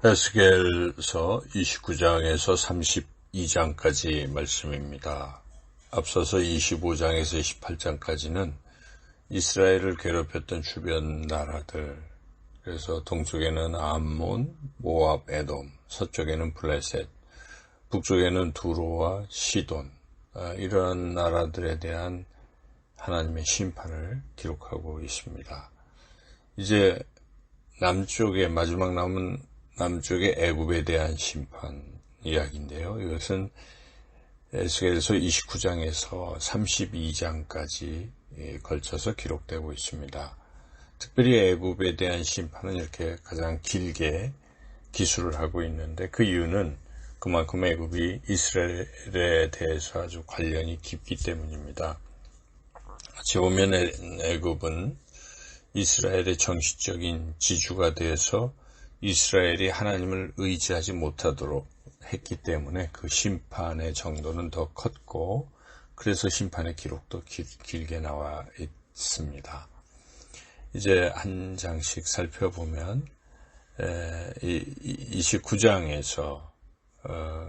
에스겔서 29장에서 32장까지 말씀입니다. 앞서서 25장에서 28장까지는 이스라엘을 괴롭혔던 주변 나라들, 그래서 동쪽에는 암몬, 모압, 에돔, 서쪽에는 블레셋, 북쪽에는 두로와 시돈, 이러한 나라들에 대한 하나님의 심판을 기록하고 있습니다. 이제 남쪽에 마지막 남은 남쪽의 애굽에 대한 심판 이야기인데요. 이것은 에스겔서 29장에서 32장까지 걸쳐서 기록되고 있습니다. 특별히 애굽에 대한 심판은 이렇게 가장 길게 기술을 하고 있는데, 그 이유는 그만큼 애굽이 이스라엘에 대해서 아주 관련이 깊기 때문입니다. 어찌 보면 애굽은 이스라엘의 정신적인 지주가 되어서 이스라엘이 하나님을 의지하지 못하도록 했기 때문에 그 심판의 정도는 더 컸고, 그래서 심판의 기록도 길게 나와 있습니다. 이제 한 장씩 살펴보면 29장에서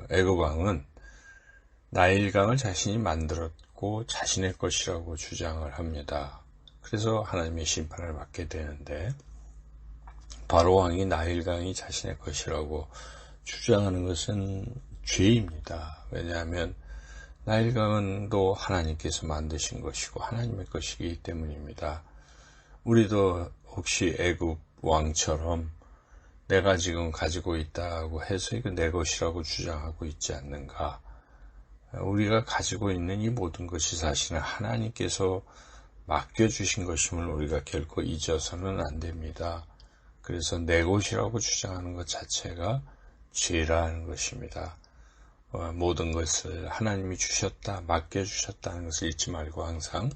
애굽 왕은 나일강을 자신이 만들었고 자신의 것이라고 주장을 합니다. 그래서 하나님의 심판을 받게 되는데, 바로 왕이 나일강이 자신의 것이라고 주장하는 것은 죄입니다. 왜냐하면 나일강도 하나님께서 만드신 것이고 하나님의 것이기 때문입니다. 우리도 혹시 애굽 왕처럼 내가 지금 가지고 있다고 해서 이거 내 것이라고 주장하고 있지 않는가? 우리가 가지고 있는 이 모든 것이 사실은 하나님께서 맡겨주신 것임을 우리가 결코 잊어서는 안 됩니다. 그래서 내 것이라고 주장하는 것 자체가 죄라는 것입니다. 모든 것을 하나님이 주셨다, 맡겨주셨다는 것을 잊지 말고 항상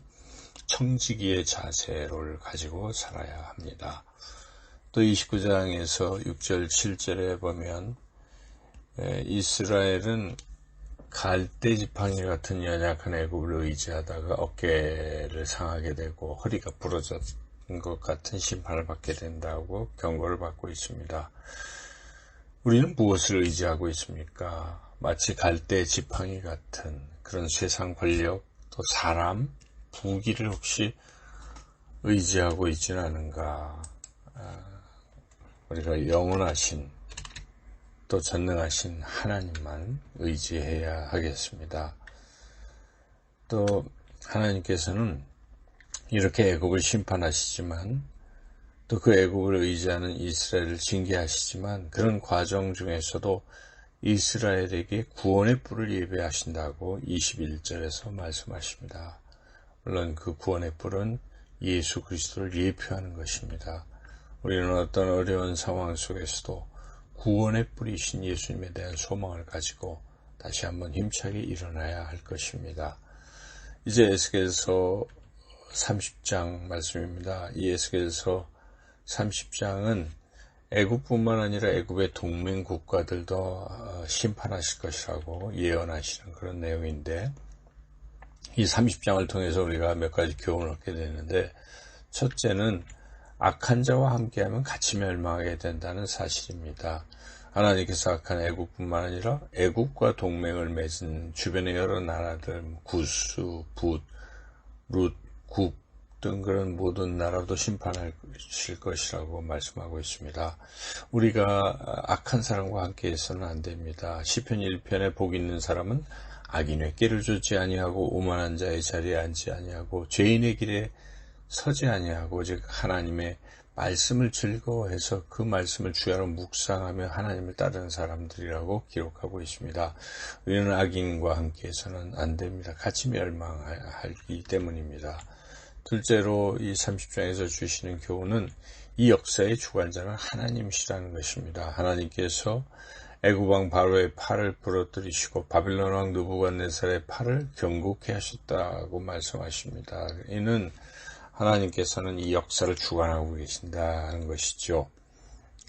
청지기의 자세를 가지고 살아야 합니다. 또 29장에서 6절, 7절에 보면 이스라엘은 갈대 지팡이 같은 연약한 애굽을 의지하다가 어깨를 상하게 되고 허리가 부러졌 것 같은 심판을 받게 된다고 경고를 받고 있습니다. 우리는 무엇을 의지하고 있습니까? 마치 갈대 지팡이 같은 그런 세상 권력, 또 사람, 부귀를 혹시 의지하고 있지는 않은가? 우리가 영원하신 또 전능하신 하나님만 의지해야 하겠습니다. 또 하나님께서는 이렇게 애굽을 심판하시지만, 또 그 애굽을 의지하는 이스라엘을 징계하시지만, 그런 과정 중에서도 이스라엘에게 구원의 뿔을 예배하신다고 21절에서 말씀하십니다. 물론 그 구원의 뿔은 예수 그리스도를 예표하는 것입니다. 우리는 어떤 어려운 상황 속에서도 구원의 뿔이신 예수님에 대한 소망을 가지고 다시 한번 힘차게 일어나야 할 것입니다. 이제 에스겔서 30장 말씀입니다. 이 에스겔서 30장은 애굽뿐만 아니라 애굽의 동맹 국가들도 심판하실 것이라고 예언하시는 그런 내용인데, 이 30장을 통해서 우리가 몇 가지 교훈을 얻게 되는데, 첫째는 악한 자와 함께하면 같이 멸망하게 된다는 사실입니다. 하나님께서 악한 애굽뿐만 아니라 애굽과 동맹을 맺은 주변의 여러 나라들, 구스, 붓, 룻, 국 등 그런 모든 나라도 심판하실 것이라고 말씀하고 있습니다. 우리가 악한 사람과 함께 해서는 안 됩니다. 시편 1편에 복 있는 사람은 악인의 길을 쫓지 아니하고 오만한 자의 자리에 앉지 아니하고 죄인의 길에 서지 아니하고, 즉 하나님의 말씀을 즐거워해서 그 말씀을 주야로 묵상하며 하나님을 따르는 사람들이라고 기록하고 있습니다. 우리는 악인과 함께 해서는 안 됩니다. 같이 멸망하기 때문입니다. 둘째로 이 30장에서 주시는 교훈은 이 역사의 주관자는 하나님이시라는 것입니다. 하나님께서 애굽 왕 바로의 팔을 부러뜨리시고 바빌론 왕 느부갓네살의 팔을 경고케 하셨다고 말씀하십니다. 이는 하나님께서는 이 역사를 주관하고 계신다는 것이죠.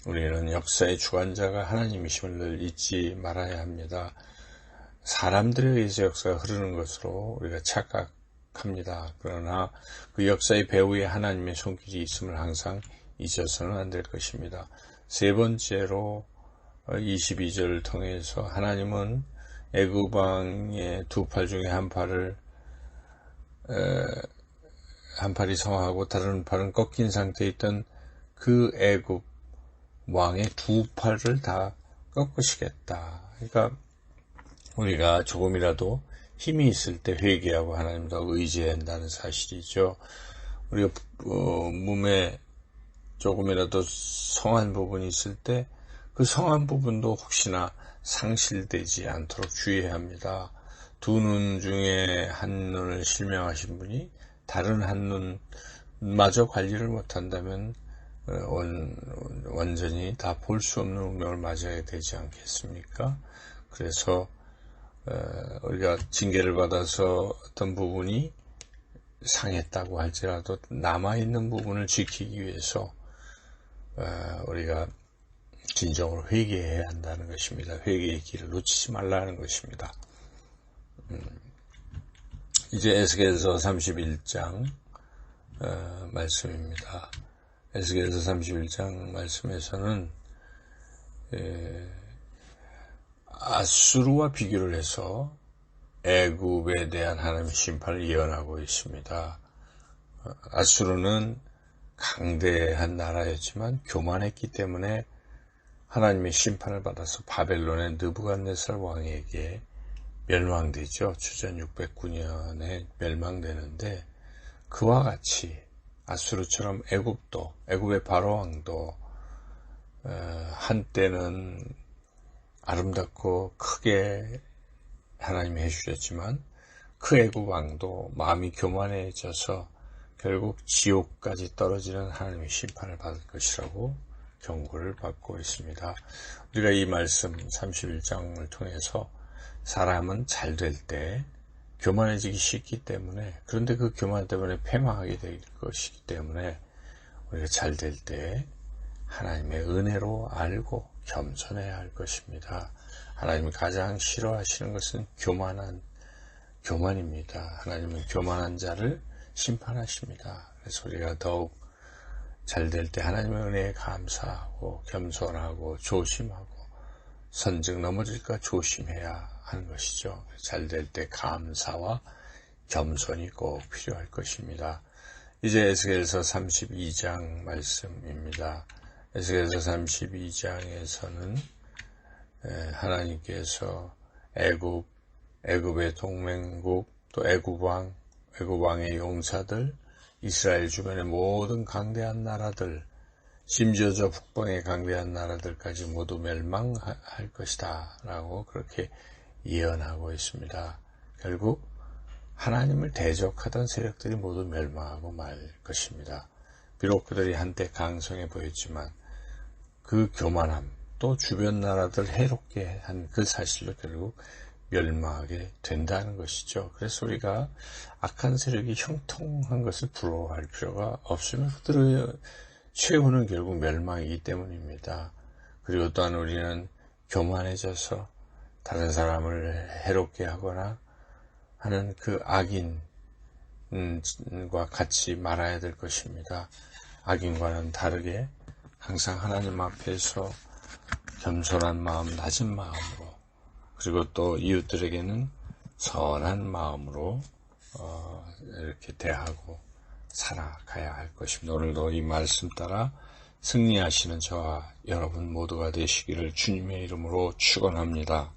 우리는 역사의 주관자가 하나님이심을 늘 잊지 말아야 합니다. 사람들에 의해서 역사가 흐르는 것으로 우리가 착각합니다. 그러나 그 역사의 배후에 하나님의 손길이 있음을 항상 잊어서는 안 될 것입니다. 세 번째로 22절을 통해서 하나님은 애굽 왕의 두 팔 중에 한 팔이 성하고 다른 팔은 꺾인 상태에 있던 그 애굽 왕의 두 팔을 다 꺾으시겠다. 그러니까 우리가 조금이라도 힘이 있을 때 회개하고 하나님 더 의지해야 한다는 사실이죠. 우리가 몸에 조금이라도 성한 부분이 있을 때 그 성한 부분도 혹시나 상실되지 않도록 주의해야 합니다. 두 눈 중에 한 눈을 실명하신 분이 다른 한 눈마저 관리를 못한다면 완전히 다 볼 수 없는 운명을 맞아야 되지 않겠습니까? 그래서 우리가 징계를 받아서 어떤 부분이 상했다고 할지라도 남아있는 부분을 지키기 위해서 우리가 진정으로 회개해야 한다는 것입니다. 회개의 길을 놓치지 말라는 것입니다. 이제 에스겔서 31장 말씀입니다. 에스겔서 31장 말씀에서는 아수르와 비교를 해서 애굽에 대한 하나님의 심판을 예언하고 있습니다. 아수르는 강대한 나라였지만 교만했기 때문에 하나님의 심판을 받아서 바벨론의 느부갓네살 왕에게 멸망되죠. 주전 609년에 멸망되는데 그와 같이 아수르처럼 애굽의 바로 왕도 한때는 아름답고 크게 하나님이 해주셨지만 그 애굽 왕도 마음이 교만해져서 결국 지옥까지 떨어지는 하나님의 심판을 받을 것이라고 경고를 받고 있습니다. 우리가 이 말씀 31장을 통해서 사람은 잘 될 때 교만해지기 쉽기 때문에, 그런데 그 교만 때문에 패망하게 될 것이기 때문에 우리가 잘 될 때 하나님의 은혜로 알고 겸손해야 할 것입니다. 하나님이 가장 싫어하시는 것은 교만입니다. 하나님은 교만한 자를 심판하십니다. 그래서 우리가 더욱 잘 될 때 하나님의 은혜에 감사하고 겸손하고 조심하고 선즉 넘어질까 조심해야 하는 것이죠. 잘 될 때 감사와 겸손이 꼭 필요할 것입니다. 이제 에스겔서 32장 말씀입니다. 에스겔서 32장에서는 하나님께서 애굽의 동맹국, 또 애굽 왕의 용사들, 이스라엘 주변의 모든 강대한 나라들, 심지어 저 북방의 강대한 나라들까지 모두 멸망할 것이다 라고 그렇게 예언하고 있습니다. 결국 하나님을 대적하던 세력들이 모두 멸망하고 말 것입니다. 비록 그들이 한때 강성해 보였지만 그 교만함, 또 주변 나라들 해롭게 한 그 사실로 결국 멸망하게 된다는 것이죠. 그래서 우리가 악한 세력이 형통한 것을 부러워할 필요가 없으면 그들의 최후는 결국 mel망이기 때문입니다. 그리고 또한 우리는 교만해져서 다른 사람을 해롭게 하거나 하는 그 악인과 같이 말아야 될 것입니다. 악인과는 다르게 항상 하나님 앞에서 겸손한 마음, 낮은 마음으로, 그리고 또 이웃들에게는 선한 마음으로 이렇게 대하고 살아가야 할 것입니다. 오늘도 이 말씀 따라 승리하시는 저와 여러분 모두가 되시기를 주님의 이름으로 축원합니다.